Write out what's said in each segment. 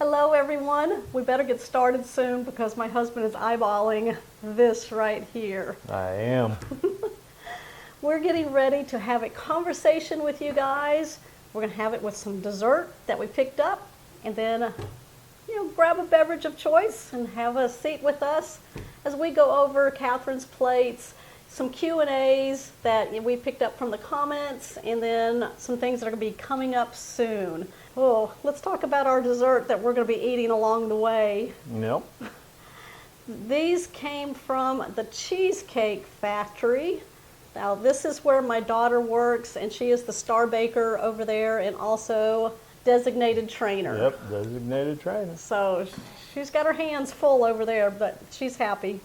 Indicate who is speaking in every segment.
Speaker 1: Hello everyone. We better get started soon because my husband is eyeballing this right here.
Speaker 2: I am.
Speaker 1: We're getting ready to have a conversation with you guys. We're going to have it with some dessert that we picked up, and then grab a beverage of choice and have a seat with us as we go over Catherine's plates, some Q&As that we picked up from the comments, and then some things that are going to be coming up soon. Oh, let's talk about our dessert that we're going to be eating along the way.
Speaker 2: Yep.
Speaker 1: These came from the Cheesecake Factory. Now, this is where my daughter works, and she is the star baker over there and also designated trainer.
Speaker 2: Yep, designated trainer.
Speaker 1: So she's got her hands full over there, but she's happy.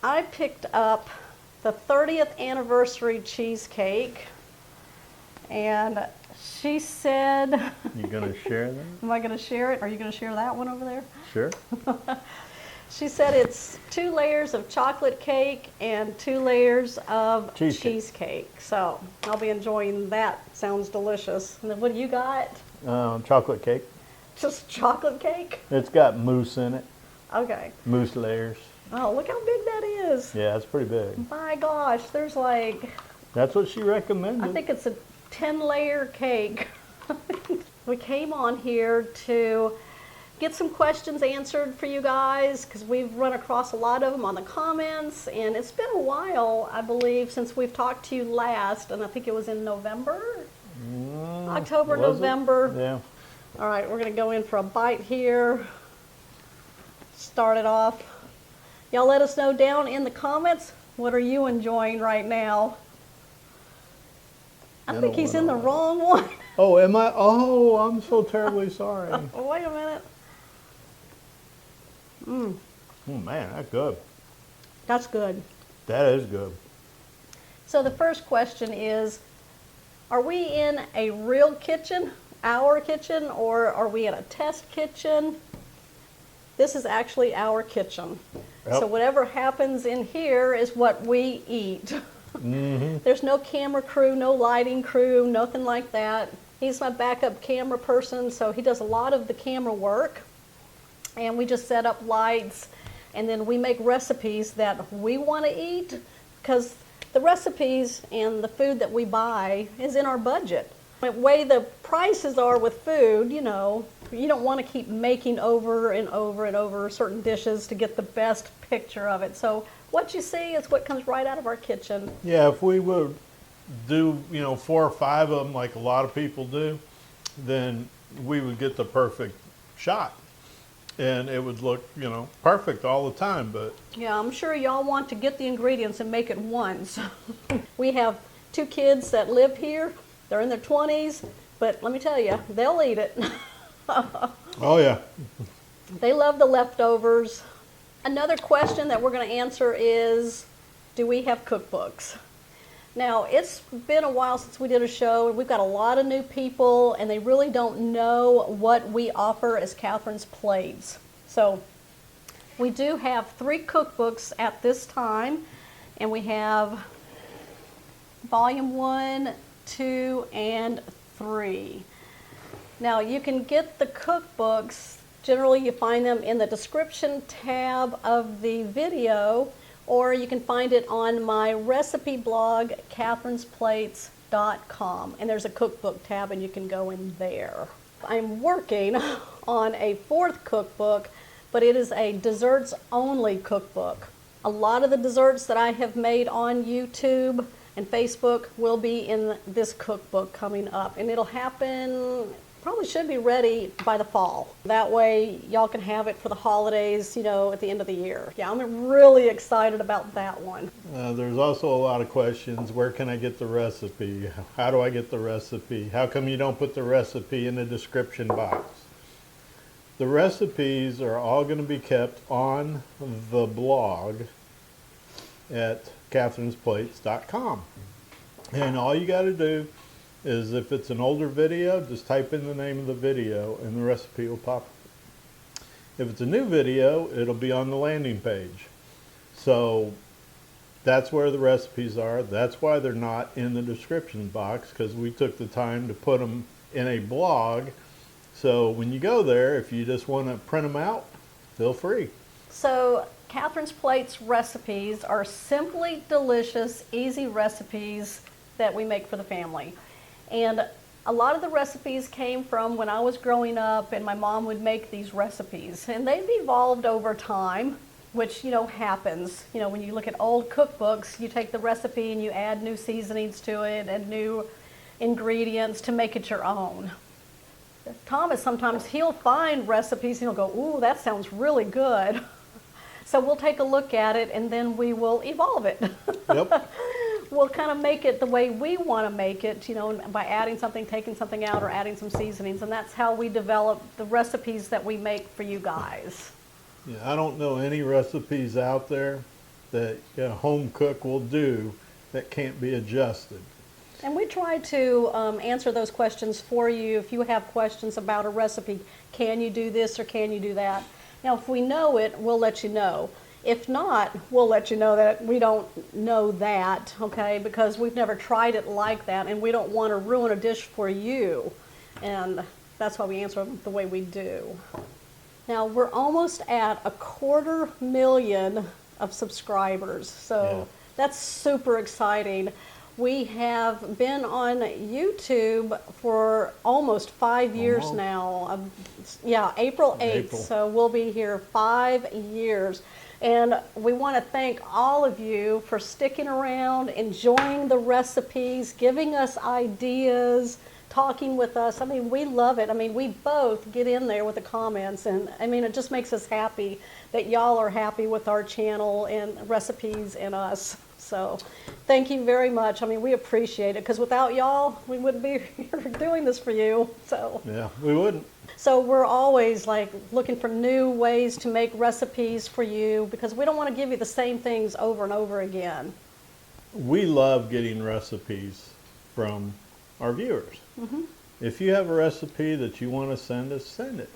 Speaker 1: I picked up the 30th anniversary cheesecake, and she said...
Speaker 2: You going to share that?
Speaker 1: Am I going to share it? Are you going to share that one over there?
Speaker 2: Sure.
Speaker 1: She said it's 2 layers of chocolate cake and 2 layers of cheesecake. So I'll be enjoying that. Sounds delicious. And then what do you got?
Speaker 2: Chocolate cake.
Speaker 1: Just chocolate cake?
Speaker 2: It's got mousse in it.
Speaker 1: Okay.
Speaker 2: Mousse layers.
Speaker 1: Oh, look how big that is.
Speaker 2: Yeah, it's pretty big.
Speaker 1: My gosh, there's like...
Speaker 2: That's what she recommended.
Speaker 1: I think it's a 10-layer cake. We came on here to get some questions answered for you guys because we've run across a lot of them on the comments, and it's been a while, I believe, since we've talked to you last, and I think it was in November? October, November.
Speaker 2: Yeah.
Speaker 1: All right, we're going to go in for a bite here. Start it off. Y'all let us know down in the comments, what are you enjoying right now? I think he's in the wrong one.
Speaker 2: Oh, am I? Oh, I'm so terribly sorry.
Speaker 1: Wait a minute.
Speaker 2: Oh, man, that's good.
Speaker 1: That's good.
Speaker 2: That is good.
Speaker 1: So the first question is, are we in a real kitchen, our kitchen, or are we in a test kitchen? This is actually our kitchen. Yep. So whatever happens in here is what we eat. Mm-hmm. There's no camera crew, no lighting crew, nothing like that. He's my backup camera person, so he does a lot of the camera work. And we just set up lights, and then we make recipes that we want to eat, because the recipes and the food that we buy is in our budget. The way the prices are with food, you don't want to keep making over and over and over certain dishes to get the best picture of it. So what you see is what comes right out of our kitchen.
Speaker 2: Yeah, if we would do, 4 or 5 of them like a lot of people do, then we would get the perfect shot. And it would look, perfect all the time, but...
Speaker 1: Yeah, I'm sure y'all want to get the ingredients and make it once. We have 2 kids that live here. They're in their 20s, but let me tell you, they'll eat it.
Speaker 2: Oh, yeah.
Speaker 1: They love the leftovers. Another question that we're going to answer is, do we have cookbooks? Now, it's been a while since we did a show, and we've got a lot of new people, and they really don't know what we offer as Catherine's Plates. So we do have 3 cookbooks at this time, and we have volume 1, 2, and 3. Now, you can get the cookbooks. Generally, you find them in the description tab of the video, or you can find it on my recipe blog, catherinesplates.com, and there's a cookbook tab, and you can go in there. I'm working on a 4th cookbook, but it is a desserts-only cookbook. A lot of the desserts that I have made on YouTube and Facebook will be in this cookbook coming up, and it'll happen... Probably should be ready by the fall. That way y'all can have it for the holidays, at the end of the year. Yeah, I'm really excited about that one.
Speaker 2: There's also a lot of questions. Where can I get the recipe? How do I get the recipe? How come you don't put the recipe in the description box? The recipes are all going to be kept on the blog at catherinesplates.com. And all you got to do is, if it's an older video, just type in the name of the video and the recipe will pop up. If it's a new video, it'll be on the landing page. So that's where the recipes are. That's why they're not in the description box, because we took the time to put them in a blog So when you go there, if you just want to print them out, feel free.
Speaker 1: So Catherine's Plates recipes are simply delicious, easy recipes that we make for the family. And a lot of the recipes came from when I was growing up and my mom would make these recipes. And they've evolved over time, which, happens. When you look at old cookbooks, you take the recipe and you add new seasonings to it and new ingredients to make it your own. Thomas, sometimes he'll find recipes and he'll go, ooh, that sounds really good. So we'll take a look at it and then we will evolve it.
Speaker 2: Yep.
Speaker 1: We'll kind of make it the way we want to make it, by adding something, taking something out, or adding some seasonings. And that's how we develop the recipes that we make for you guys.
Speaker 2: Yeah, I don't know any recipes out there that a home cook will do that can't be adjusted.
Speaker 1: And we try to answer those questions for you. If you have questions about a recipe, can you do this or can you do that? Now, if we know it, we'll let you know. If not, we'll let you know that we don't know that, okay, because we've never tried it like that, and we don't want to ruin a dish for you. And that's why we answer them the way we do. Now, we're almost at 250,000 of subscribers, so
Speaker 2: Yeah.
Speaker 1: that's super exciting. We have been on YouTube for almost 5 years
Speaker 2: Almost.
Speaker 1: now. April 8th,
Speaker 2: April.
Speaker 1: so we'll be here 5 years. And we want to thank all of you for sticking around, enjoying the recipes, giving us ideas, talking with us. We love it. We both get in there with the comments, and it just makes us happy that y'all are happy with our channel and recipes and us. So thank you very much. We appreciate it, because without y'all, we wouldn't be here doing this for you. So.
Speaker 2: Yeah, we wouldn't.
Speaker 1: So we're always looking for new ways to make recipes for you, because we don't want to give you the same things over and over again.
Speaker 2: We love getting recipes from our viewers. Mm-hmm. If you have a recipe that you want to send us, send it.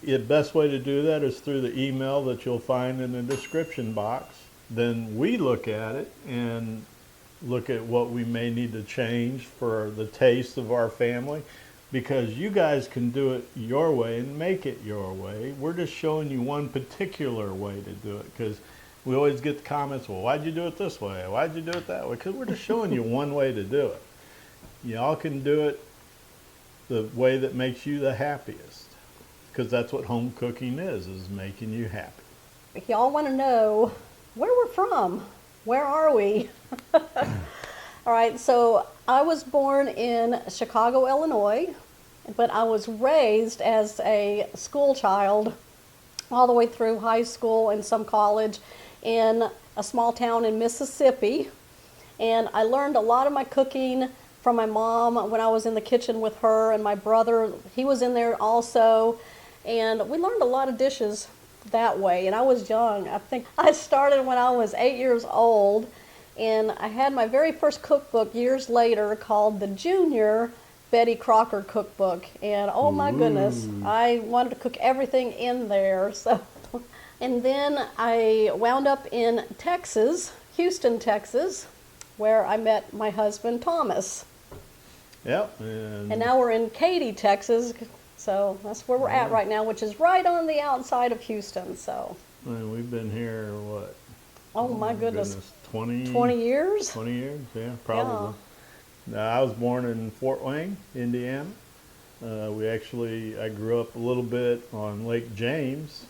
Speaker 2: The best way to do that is through the email that you'll find in the description box. Then we look at it and look at what we may need to change for the taste of our family. Because you guys can do it your way and make it your way. We're just showing you one particular way to do it, because we always get the comments, well, why'd you do it this way? Why'd you do it that way? Because we're just showing you one way to do it. Y'all can do it the way that makes you the happiest, because that's what home cooking is making you happy.
Speaker 1: If y'all want to know where we're from, where are we? All right, so I was born in Chicago, Illinois, but I was raised as a school child all the way through high school and some college in a small town in Mississippi. And I learned a lot of my cooking from my mom when I was in the kitchen with her, and my brother, he was in there also. And we learned a lot of dishes that way. And I was young. I think I started when I was 8 years old. And I had my very first cookbook years later called the Junior Betty Crocker Cookbook. And oh my goodness, I wanted to cook everything in there. So, and then I wound up in Texas, Houston, Texas, where I met my husband, Thomas.
Speaker 2: Yep.
Speaker 1: And now we're in Katy, Texas. So that's where we're at right now, which is right on the outside of Houston. So.
Speaker 2: And we've been here, what?
Speaker 1: Oh my goodness.
Speaker 2: 20
Speaker 1: years?
Speaker 2: 20 years, yeah, probably. Now, I was born in Fort Wayne, Indiana. I grew up a little bit on Lake James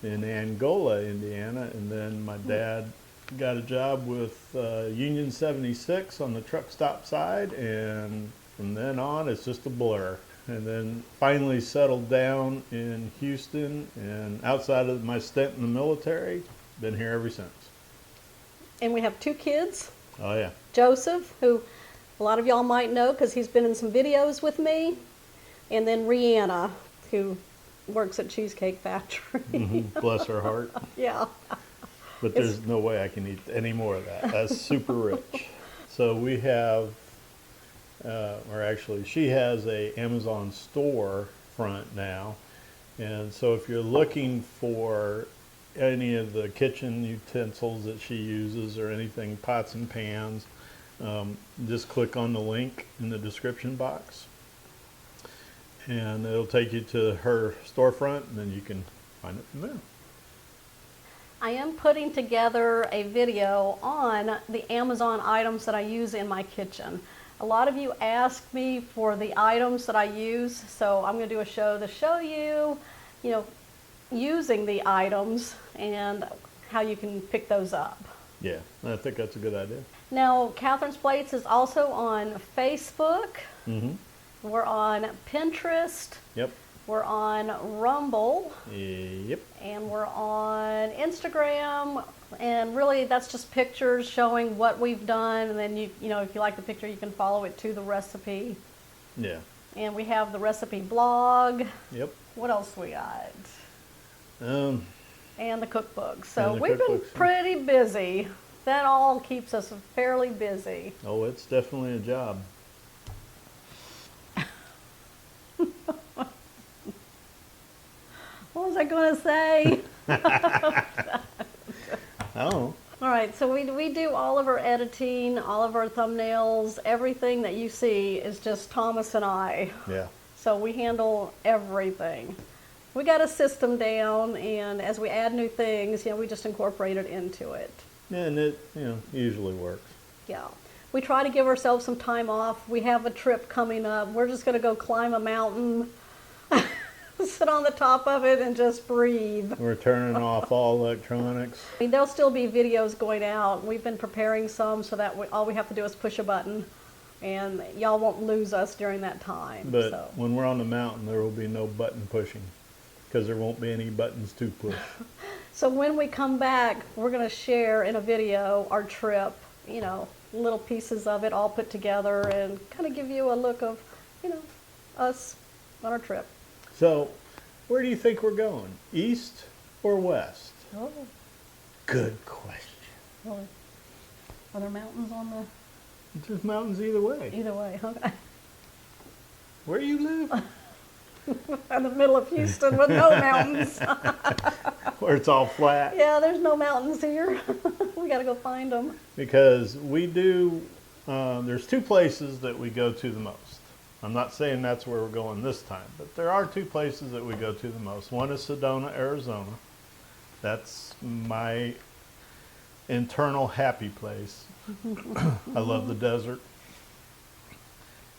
Speaker 2: in Angola, Indiana, and then my dad got a job with Union 76 on the truck stop side, and from then on, it's just a blur. And then finally settled down in Houston, and outside of my stint in the military, been here ever since.
Speaker 1: And we have 2 kids.
Speaker 2: Oh, yeah.
Speaker 1: Joseph, who a lot of y'all might know because he's been in some videos with me. And then Rihanna, who works at Cheesecake Factory.
Speaker 2: Bless her heart.
Speaker 1: Yeah.
Speaker 2: But there's no way I can eat any more of that. That's super rich. So we have, or actually she has a Amazon store front now. And so if you're looking for any of the kitchen utensils that she uses or anything, pots and pans, just click on the link in the description box. and it'll take you to her storefront, and then you can find it from there.
Speaker 1: I am putting together a video on the Amazon items that I use in my kitchen. A lot of you ask me for the items that I use, so I'm going to do a show to show you, using the items and how you can pick those up.
Speaker 2: Yeah, I think that's a good idea.
Speaker 1: Now, Catherine's Plates is also on Facebook.
Speaker 2: Mm-hmm.
Speaker 1: We're on Pinterest.
Speaker 2: Yep.
Speaker 1: We're on Rumble.
Speaker 2: Yep.
Speaker 1: And we're on Instagram. And really, that's just pictures showing what we've done. And then, if you like the picture, you can follow it to the recipe.
Speaker 2: Yeah.
Speaker 1: And we have the recipe blog.
Speaker 2: Yep.
Speaker 1: What else we got? And the cookbook. So
Speaker 2: the
Speaker 1: we've been
Speaker 2: cookbooks.
Speaker 1: pretty busy. That all keeps us fairly busy.
Speaker 2: Oh, it's definitely a job.
Speaker 1: What was I going to say?
Speaker 2: Oh.
Speaker 1: All right, so we do all of our editing, all of our thumbnails, everything that you see is just Thomas and I.
Speaker 2: Yeah.
Speaker 1: So we handle everything. We got a system down, and as we add new things, we just incorporate it into it.
Speaker 2: And it, usually works.
Speaker 1: Yeah. We try to give ourselves some time off. We have a trip coming up. We're just going to go climb a mountain, sit on the top of it, and just breathe.
Speaker 2: We're turning off all electronics.
Speaker 1: There'll still be videos going out. We've been preparing some so that all we have to do is push a button, and y'all won't lose us during that time.
Speaker 2: But when we're on the mountain, there will be no button pushing, because there won't be any buttons to push.
Speaker 1: So when we come back, we're going to share in a video our trip, little pieces of it all put together, and kind of give you a look of, us on our trip.
Speaker 2: So, where do you think we're going? East or west?
Speaker 1: Oh,
Speaker 2: Good question.
Speaker 1: really? Are there mountains on
Speaker 2: There's mountains either way.
Speaker 1: either way? Okay.
Speaker 2: Where you live?
Speaker 1: In the middle of Houston with no mountains.
Speaker 2: Where it's all flat?
Speaker 1: Yeah, there's no mountains here. We got to go find them.
Speaker 2: Because we do, there's two places that we go to the most. I'm not saying that's where we're going this time, but there are two places that we go to the most. One is Sedona, Arizona. That's my internal happy place. I love the desert.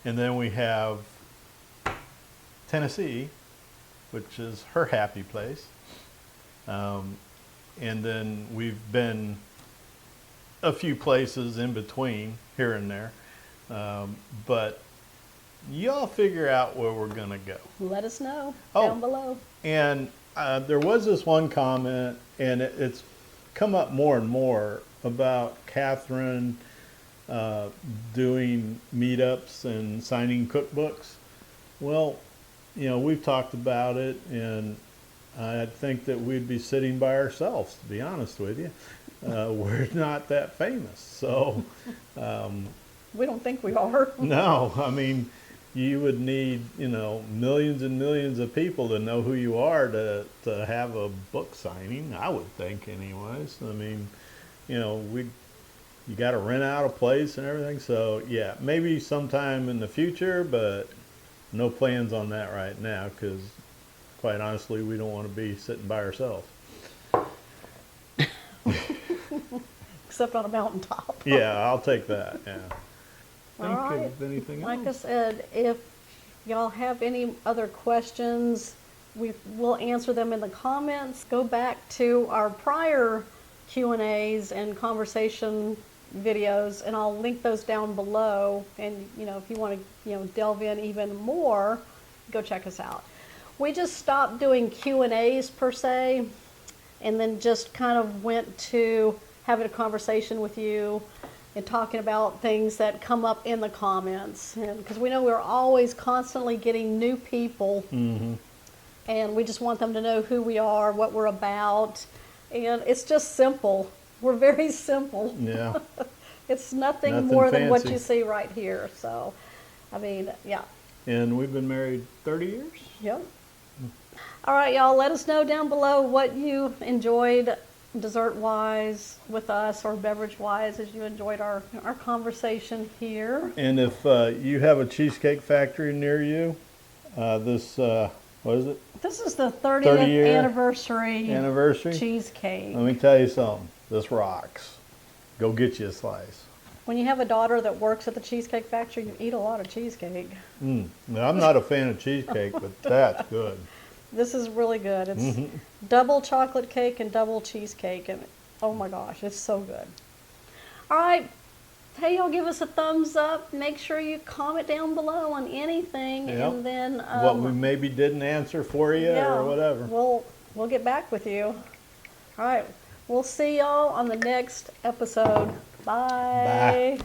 Speaker 2: And then we have Tennessee, which is her happy place. And then we've been a few places in between, here and there. But y'all figure out where we're going to go.
Speaker 1: Let us know
Speaker 2: Oh.
Speaker 1: down below.
Speaker 2: And there was this one comment, and it's come up more and more about Catherine doing meetups and signing cookbooks. Well, we've talked about it, and I think that we'd be sitting by ourselves, to be honest with you. We're not that famous, so
Speaker 1: We don't think we are.
Speaker 2: no, I mean, you would need, millions and millions of people to know who you are to have a book signing, I would think anyways. I mean, you got to rent out a place and everything. So yeah, maybe sometime in the future, but no plans on that right now, because quite honestly, we don't want to be sitting by ourselves.
Speaker 1: Except on a mountaintop.
Speaker 2: Yeah, I'll take that, yeah.
Speaker 1: All
Speaker 2: Think
Speaker 1: right.
Speaker 2: of anything
Speaker 1: Like I
Speaker 2: else?
Speaker 1: said, if y'all have any other questions, we'll answer them in the comments. Go back to our prior Q&As and conversation videos, and I'll link those down below. And if you want to delve in even more, go check us out. We just stopped doing Q&As per se, and then just kind of went to having a conversation with you and talking about things that come up in the comments. Because we know we're always constantly getting new people, and we just want them to know who we are, what we're about. And it's just simple. We're very simple.
Speaker 2: Yeah.
Speaker 1: It's nothing
Speaker 2: Nothing
Speaker 1: more than what
Speaker 2: fancy.
Speaker 1: you see right here. So, I mean, yeah.
Speaker 2: And we've been married 30 years?
Speaker 1: Yep. All right, y'all, let us know down below what you enjoyed dessert-wise with us, or beverage-wise, as you enjoyed our conversation here.
Speaker 2: And if you have a cheesecake factory near you, This, what is it?
Speaker 1: This is the
Speaker 2: 30 year
Speaker 1: 30th anniversary
Speaker 2: Anniversary?
Speaker 1: cheesecake.
Speaker 2: Let me tell you something. This rocks. Go get you a slice.
Speaker 1: When you have a daughter that works at the Cheesecake Factory, you eat a lot of cheesecake.
Speaker 2: Now, I'm not a fan of cheesecake, but that's good.
Speaker 1: This is really good. It's double chocolate cake and double cheesecake, and oh my gosh, it's so good. All right, hey, y'all, give us a thumbs up. Make sure you comment down below on anything,
Speaker 2: Yep.
Speaker 1: and then
Speaker 2: What we maybe didn't answer for you or whatever.
Speaker 1: We'll get back with you. All right, we'll see y'all on the next episode. Bye.
Speaker 2: Bye.